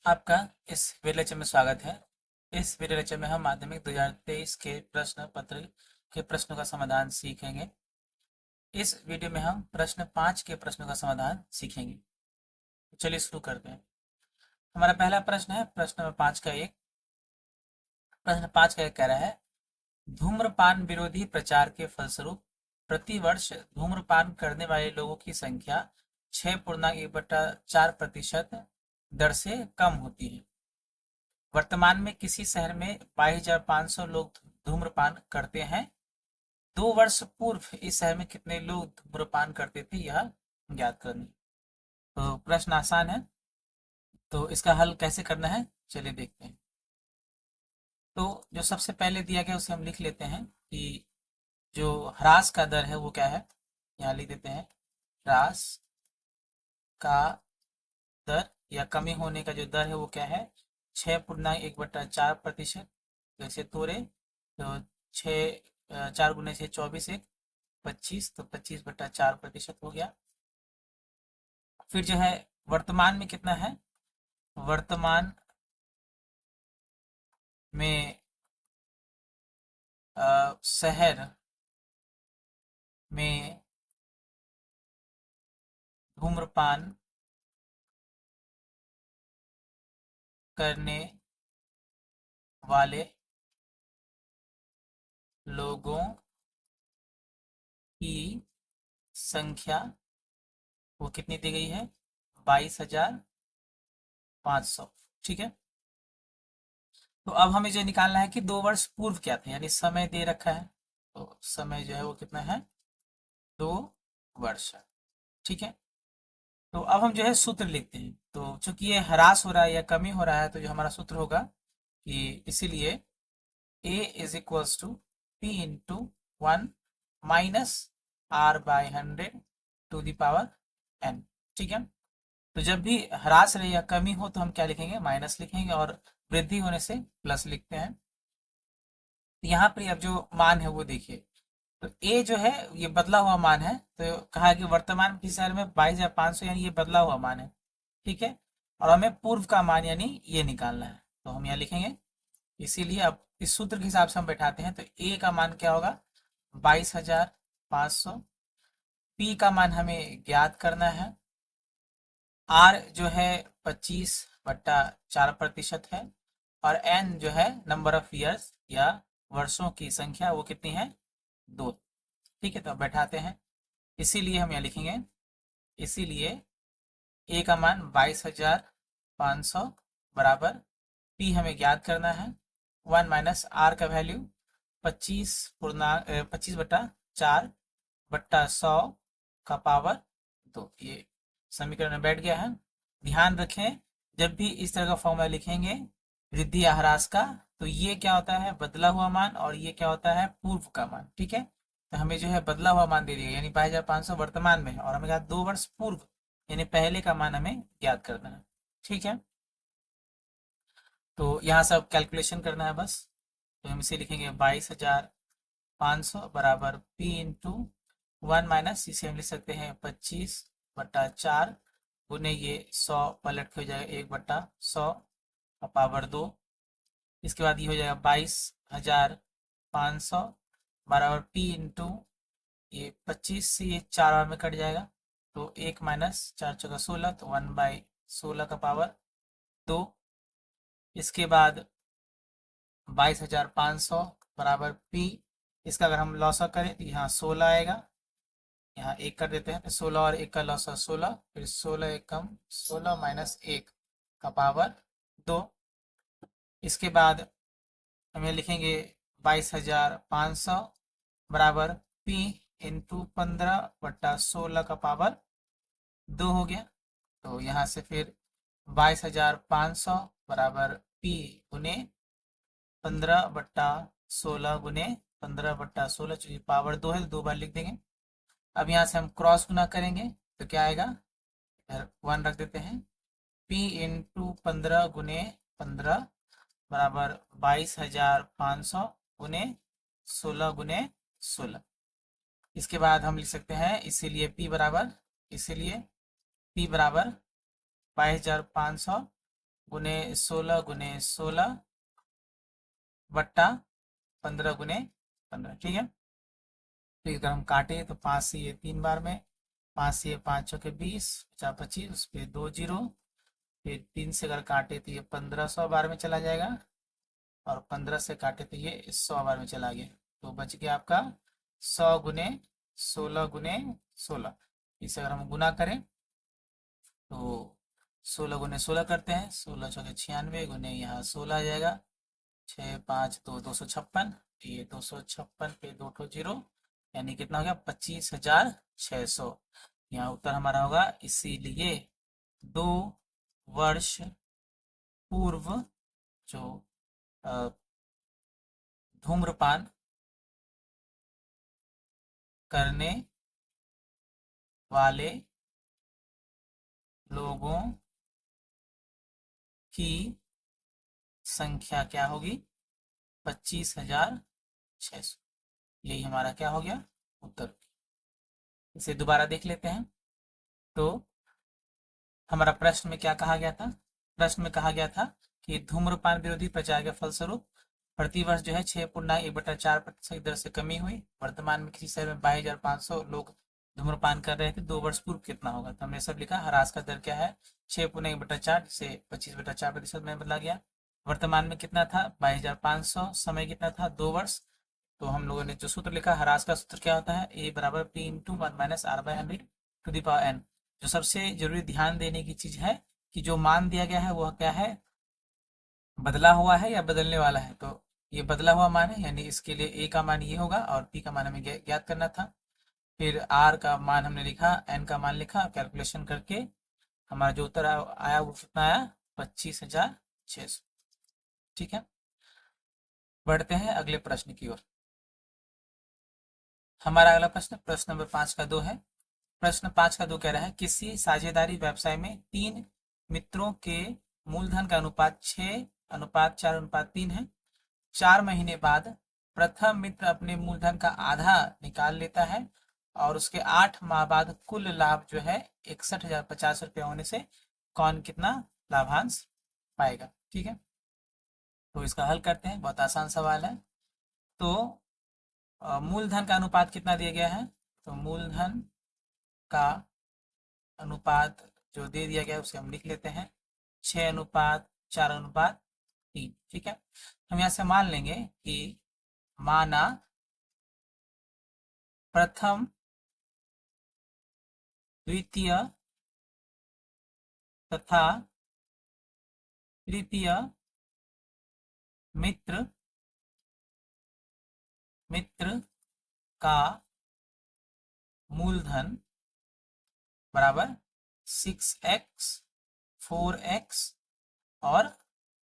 आपका इस video lecture में स्वागत है। इस वीडियो लेक्चर में हम माध्यमिक 2023 के प्रश्न पत्र के प्रश्नों का समाधान सीखेंगे। इस वीडियो में हम प्रश्न 5 के प्रश्नों का समाधान सीखेंगे। चलिए शुरू करते हैं। हमारा पहला प्रश्न है प्रश्न नंबर 5 का एक। प्रश्न 5 का एक कह रहा है, धूम्रपान विरोधी प्रचार के फलस्वरूप प्रतिवर्ष धूम्रपान करने वाले लोगों की संख्या 6.1/4% दर से कम होती है। वर्तमान में किसी शहर में 22,500 लोग धूम्रपान करते हैं। 2 वर्ष पूर्व इस शहर में कितने लोग धूम्रपान करते थे, यह ज्ञात करनी। तो प्रश्न आसान है, तो इसका हल कैसे करना है चलिए देखते हैं। तो जो सबसे पहले दिया गया उसे हम लिख लेते हैं कि जो ह्रास का दर है वो क्या है। यहाँ लिख देते हैं ह्रास का दर या कमी होने का जो दर है वो क्या है, 6.1/4%। जैसे तोड़े तो 4 × 6 = 24, 25, तो 25/4% हो गया। फिर जो है वर्तमान में कितना है, वर्तमान में शहर में धूम्रपान करने वाले लोगों की संख्या वो कितनी दी गई है, 22,500। ठीक है। तो अब हमें जो निकालना है कि 2 वर्ष पूर्व क्या था, यानी समय दे रखा है, तो समय जो है वो कितना है, 2 वर्ष। ठीक है। तो अब हम जो है सूत्र लिखते हैं। तो चूंकि ये ह्रास हो रहा है या कमी हो रहा है, तो जो हमारा सूत्र होगा कि इसीलिए a is equals to p/1 minus r/100 to the power n। ठीक है। तो जब भी ह्रास रहे या कमी हो तो हम क्या लिखेंगे, माइनस लिखेंगे, और वृद्धि होने से प्लस लिखते हैं। तो यहाँ पर अब जो मान है वो देखिए, तो ए जो है ये बदला हुआ मान है। तो कहा है कि वर्तमान की शहर में 22,500, यानी ये बदला हुआ मान है। ठीक है। और हमें पूर्व का मान यानी ये निकालना है, तो हम यहाँ लिखेंगे। इसीलिए अब इस सूत्र के हिसाब से हम बैठाते हैं। तो ए का मान क्या होगा, 22,500। पी का मान हमें ज्ञात करना है। आर जो है 25/4% है। और एन जो है नंबर ऑफ ईयर्स या वर्षों की संख्या, वो कितनी है, 2। ठीक है। तो अब बैठाते हैं। इसीलिए हम यहाँ लिखेंगे, इसीलिए ए का मान 22,500 बराबर पी हमें ज्ञात करना है 1 माइनस आर का वैल्यू 25/4/100 का पावर 2। ये समीकरण में बैठ गया है। ध्यान रखें, जब भी इस तरह का फॉर्मूला लिखेंगे वृद्धि या ह्रास का, तो ये क्या होता है, बदला हुआ मान, और ये क्या होता है, पूर्व का मान। ठीक है। तो हमें जो है बदला हुआ मान दे दिया, यानी 22,500 वर्तमान में है, और हमें कहा 2 वर्ष पूर्व यानी पहले का मान हमें ज्ञात करना है। ठीक है। तो यहाँ सब कैलकुलेशन करना है बस। तो हम इसे लिखेंगे 22,500 बराबर p/1 माइनस, इसे हम लिख सकते हैं 25/4 गुने ये 100 पलट के हो जाएगा 1/100 का पावर 2। इसके बाद ये हो जाएगा 22,500 बराबर p/, ये 25 से ये 4 बार में कट जाएगा, तो 1 माइनस 4 चौका 16, तो 1/16 का पावर 2। इसके बाद 22,500 बराबर p, इसका अगर हम लॉसा करें तो यहाँ 16 आएगा, यहाँ 1 कर देते हैं, तो 16 और 1 का लॉसा 16, फिर 16 एकम 16 माइनस 1 का पावर 2। इसके बाद हमें लिखेंगे 22,500 बराबर p/15/16 का पावर 2 हो गया। तो यहाँ से फिर 22,500 बराबर p गुने 15/16 गुने 15/16, चूंकि पावर 2 है तो 2 बार लिख देंगे। अब यहाँ से हम क्रॉस गुना करेंगे तो क्या आएगा, 1 रख देते हैं, p/15 गुने 15 बराबर 22,500 गुने 16 गुने 16। इसके बाद हम लिख सकते हैं, इसीलिए p बराबर 22,500 गुने 16 बट्टा 15 गुने 15, ठीक है। तो अगर हम काटे तो 5 से ये 3 बार में, 5 से ये 5 चौके 20, 50 25, उस पर 2 जीरो, फिर 3 से अगर काटे तो ये 1500 बार में चला जाएगा, और 15 से काटे तो ये 100 बार में चला गया। तो बच गया आपका 100 गुने 16 गुने 16। इसे अगर हम गुना करें तो 16 गुने 16 करते हैं, 16 चौके 96 गुने यहाँ 16 आ जाएगा, 6 5 2 256, ये 256 पे 2 ठो जीरो, यानी कितना हो गया 25,600। यहाँ उत्तर हमारा होगा। इसीलिए 2 वर्ष पूर्व जो धूम्रपान करने वाले लोगों की संख्या क्या होगी, 25,600। यही हमारा क्या हो गया उत्तर। इसे दोबारा देख लेते हैं। तो हमारा प्रश्न में क्या कहा गया था, प्रश्न में कहा गया था कि धूम्रपान विरोधी प्रचार के फलस्वरूप प्रतिवर्ष जो है 6.1/4% की दर से कमी हुई। वर्तमान में किसी शहर में 22,500 लोग धूम्रपान कर रहे थे। 2 वर्ष पूर्व कितना होगा, तो हमने सब लिखा। ह्रास का दर क्या है, 6.1/4 से 25/4% में बदला गया। वर्तमान में कितना था, 22,500। समय कितना था, 2 वर्ष। तो हम लोगों ने जो सूत्र लिखा, ह्रास का सूत्र क्या होता है, ए बराबर p into 1 - r/100 to the power n। जो सबसे जरूरी ध्यान देने की चीज है कि जो मान दिया गया है वह क्या है, बदला हुआ है या बदलने वाला है। तो ये बदला हुआ मान है, यानी इसके लिए ए का मान ये होगा और पी का मान हमें ज्ञात करना था। फिर आर का मान हमने लिखा, एन का मान लिखा, कैलकुलेशन करके हमारा जो उत्तर आया वो कितना आया, 25,600। ठीक है, बढ़ते हैं अगले प्रश्न की ओर। हमारा अगला प्रश्न, प्रश्न नंबर 5 का 2 है। प्रश्न 5 का 2 कह रहा है, किसी साझेदारी व्यवसाय में 3 मित्रों के मूलधन का अनुपात 6:4:3 है। 4 महीने बाद प्रथम मित्र अपने मूलधन का आधा निकाल लेता है और उसके 8 माह बाद कुल लाभ जो है 61,050 रुपये होने से कौन कितना लाभांश पाएगा। ठीक है, तो इसका हल करते हैं, बहुत आसान सवाल है। तो मूलधन का अनुपात कितना दिया गया है, तो मूलधन का अनुपात जो दे दिया गया है उसे हम लिख लेते हैं, 6:4:3। ठीक है, हम यहाँ से मान लेंगे कि माना प्रथम द्वितीय तथा तृतीय मित्र का मूलधन बराबर 6x 4x और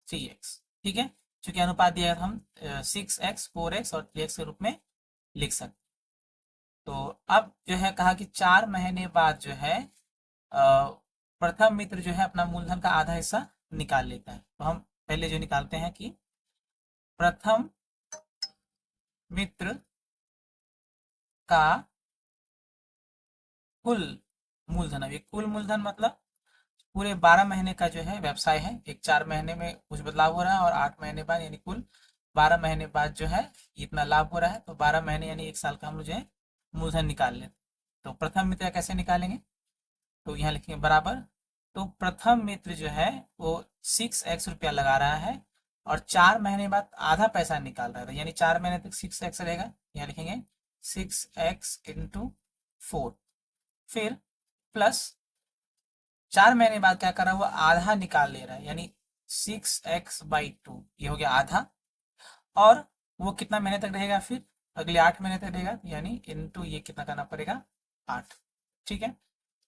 3x। ठीक है, चूंकि अनुपात दिया है हम 6x 4x और 3x के रूप में लिख सकते। तो अब जो है कहा कि 4 महीने बाद जो है प्रथम मित्र जो है अपना मूलधन का आधा हिस्सा निकाल लेता है। तो हम पहले जो निकालते हैं कि प्रथम मित्र का कुल मूलधन, अब ये कुल मूलधन मतलब पूरे 12 महीने का जो है व्यवसाय है। एक 4 महीने में कुछ बदलाव हो रहा है और 8 महीने बाद यानी कुल 12 महीने बाद जो है इतना लाभ हो रहा है। तो 12 महीने यानी 1 साल का हम जो है मूलधन निकाल लें। तो प्रथम मित्र कैसे निकालेंगे, तो यहाँ लिखेंगे बराबर। तो प्रथम मित्र जो है वो 6x रुपया लगा रहा है और 4 महीने बाद आधा पैसा निकाल रहा है, यानी 4 महीने तक 6x रहेगा। यहाँ लिखेंगे 6x इंटू 4, फिर प्लस 4 महीने बाद क्या कर रहा है, वो आधा निकाल ले रहा है, यानी 6x/2, ये हो गया आधा। और वो कितना महीने तक रहेगा, फिर अगले 8 महीने तक रहेगा, यानी इंटू ये कितना करना पड़ेगा 8। ठीक है,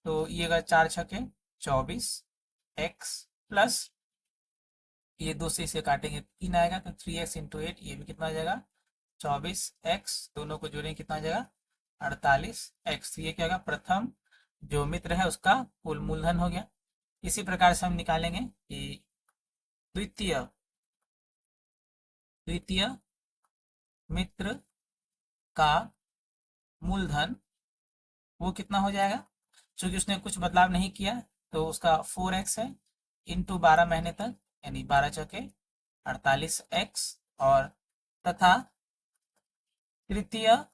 तो ये अगर 4 छके 24 x प्लस ये 2 से इसे काटेंगे 3 आएगा, तो 3x इंटू 8, ये भी कितना आ जाएगा 24x, दोनों को जोड़ेंगे कितना आ जाएगा 48x। तो ये क्या होगा, प्रथम जो मित्र है उसका कुल मूलधन हो गया। इसी प्रकार से हम निकालेंगे कि द्वितीय मित्र का मूलधन वो कितना हो जाएगा, क्योंकि उसने कुछ बदलाव नहीं किया तो उसका 4x है इंटू 12 महीने तक, यानी 12 चौके 48x और तथा तृतीय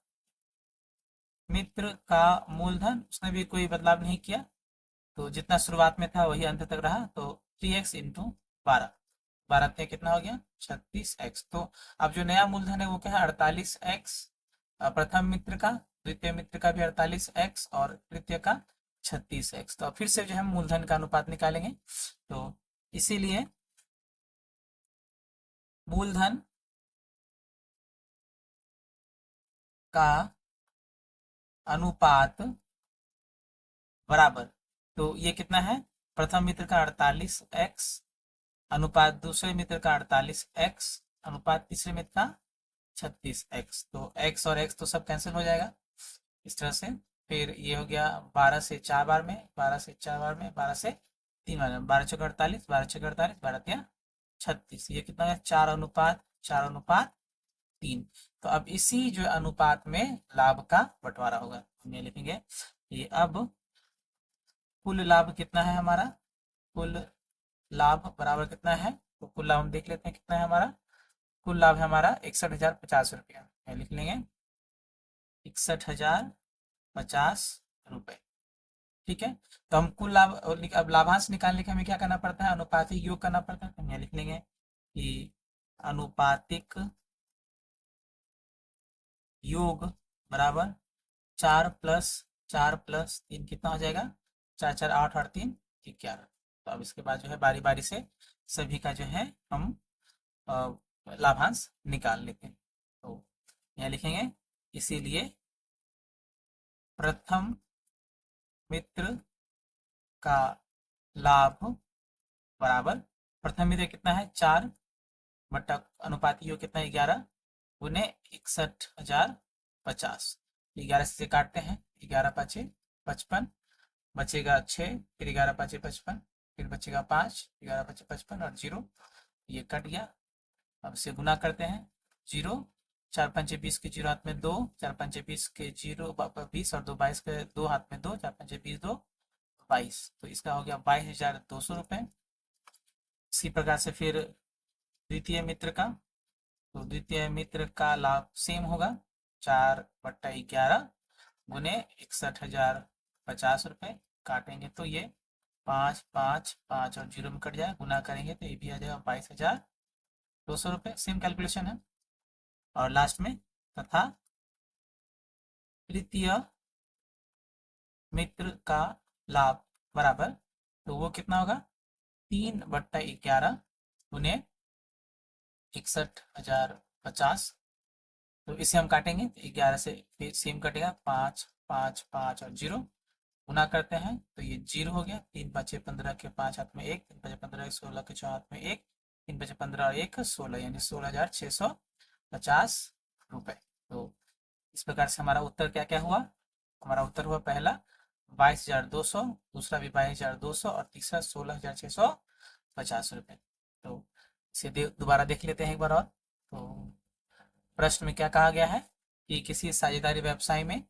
मित्र का मूलधन, उसने भी कोई बदलाव नहीं किया, तो जितना शुरुआत में था वही अंत तक रहा, तो 3x इंटू 12, 12 में कितना हो गया 36x। तो अब जो नया मूलधन है वो क्या है 48x, प्रथम मित्र का, द्वितीय मित्र का भी 48x और तृतीय का 36x। तो फिर से जो है मूलधन का अनुपात निकालेंगे, तो इसीलिए मूलधन का अनुपात बराबर, तो ये कितना है प्रथम मित्र का 48x अनुपात दूसरे मित्र का 48x अनुपात तीसरे मित्र का 36x। तो x और x तो सब कैंसिल हो जाएगा इस तरह से। फिर ये हो गया 12 से 4 बार में, 12 से 4 बार में, 12 से 3 बार में, 12 चौके 48, 12 चौके 48, 12 तिया 36। ये कितना है 4:3। तो अब इसी जो अनुपात में लाभ का बंटवारा होगा, हम ये लिखेंगे ये अब कुल लाभ कितना है हमारा, कुल लाभ बराबर कितना है, तो कुल लाभ हम देख लेते हैं कितना है हमारा। कुल लाभ है हमारा 61,050 रुपया, लिख लेंगे 61,050 रुपये। ठीक है, तो हम कुल लाभ अब लाभांश निकालने के हमें क्या करना पड़ता है, अनुपातिक योग करना पड़ता है। हम यहाँ लिख लेंगे कि अनुपातिक योग बराबर 4+4+3 कितना हो जाएगा 4 4 8 और 3 11। तो अब इसके बाद जो है बारी बारी से सभी का जो है हम लाभांश निकाल लेते हैं। तो यहाँ लिखेंगे इसीलिए प्रथम मित्र का लाभ बराबर, प्रथम मित्र कितना है 4 बटा अनुपाती योग कितना है 11 गुने 61,050। 11 से काटते हैं, 11×5 55, बचेगा 6, फिर 11×5 55, फिर बचेगा 5, 11×5 55 और 0, ये कट गया। अब इसे गुना करते हैं, 0 4×5 20 के 0 हाथ में 2, 4×5 20 के 0 20 और 2 22 के 2 हाथ में 2, 4×5 20 2 22, तो इसका हो गया 22,200 रुपये। इसी प्रकार से फिर द्वितीय मित्र का, तो द्वितीय मित्र का लाभ सेम होगा 4/11 गुने 61,050 रुपये। काटेंगे तो ये 5 5 5 और 0 में कट जाए, गुना करेंगे तो ये भी आ जाएगा 22,200 रुपये। सेम कैलकुलेशन है। और लास्ट में तथा तृतीय मित्र का लाभ बराबर, तो वो कितना होगा 3/11 गुने 61,050। तो इसे हम काटेंगे तो 11 से फिर सेम कटेगा 5 5 5 और 0, गुना करते हैं तो ये 0 हो गया, 3×5 15 के 5 हाथ में 1, 3×5 15 16 के 4 हाथ में 1, 3×5 15 और 1 16, यानी 16,650 रुपये। तो इस प्रकार से हमारा उत्तर क्या क्या हुआ, हमारा उत्तर हुआ पहला 22,200, दूसरा भी 22,200 और तीसरा 16,650 रुपये। तो इसे दोबारा देख लेते हैं एक बार और। तो प्रश्न में क्या कहा गया है कि किसी साझेदारी व्यवसाय में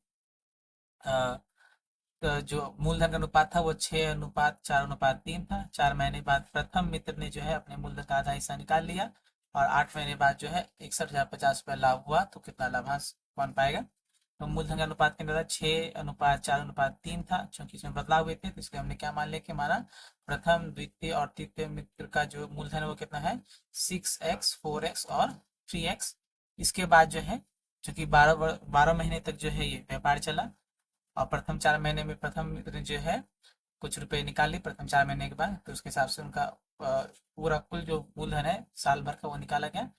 जो मूलधन का अनुपात था वो 6:4:3 था। 4 महीने बाद प्रथम मित्र ने जो है अपने मूलधन का आधा हिस्सा निकाल लिया और 8 महीने बाद जो है 61,050 रुपये लाभ हुआ, तो कितना लाभांश कौन पाएगा। तो मूलधन का अनुपात के अंदर 6:4:3 था, क्योंकि इसमें बदलाव हुए थे तो इसलिए हमने क्या मान लिया कि हमारा प्रथम द्वितीय और तृतीय मित्र का जो मूलधन है वो कितना है 6x 4x और 3x। इसके बाद जो है चूंकि 12 महीने तक जो है ये व्यापार चला और प्रथम 4 महीने में प्रथम मित्र ने जो है कुछ रुपए निकाल ली प्रथम 4 महीने के बाद, तो उसके हिसाब से उनका पूरा कुल जो मूलधन है साल भर का वो निकाला गया।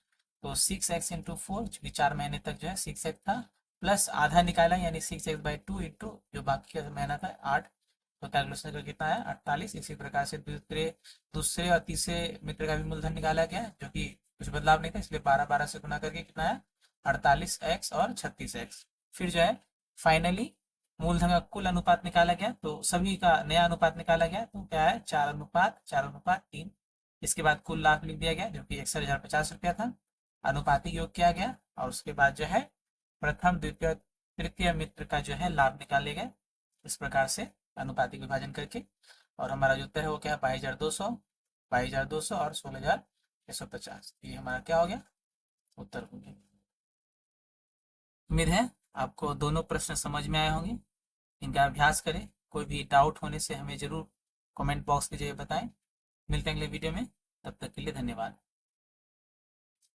तो 6x इंटू 4, चूंकि 4 महीने तक जो है 6x था, प्लस आधा निकाला यानी 6x/2 इंटू जो बाकी का महीना था 8, तो कैलकुलेशन का कितना है 48। इसी प्रकार से दूसरे और तीसरे मित्र का भी मूलधन निकाला गया, जो कि कुछ बदलाव नहीं था, इसलिए 12 से गुना करके कितना है 48x और 36x। फिर जो है फाइनली मूलधन का कुल अनुपात निकाला गया, तो सभी का नया अनुपात निकाला गया, तो क्या है 4:4:3। इसके बाद कुल लाभ लिख दिया गया जो कि 61,050 रुपया था, अनुपातिक योग किया गया और उसके बाद जो है प्रथम द्वितीय तृतीय मित्र का जो है लाभ निकाले गए इस प्रकार से अनुपातिक विभाजन करके। और हमारा जो उत्तर है वो क्या है 22,200। 22,200 और 16,650। ये हमारा क्या हो गया, उत्तर हो गया। उम्मीद है आपको दोनों प्रश्न समझ में आए होंगे। इनका अभ्यास करें, कोई भी डाउट होने से हमें ज़रूर कमेंट बॉक्स के जरिए बताएं। मिलते हैं अगले वीडियो में, तब तक के लिए धन्यवाद।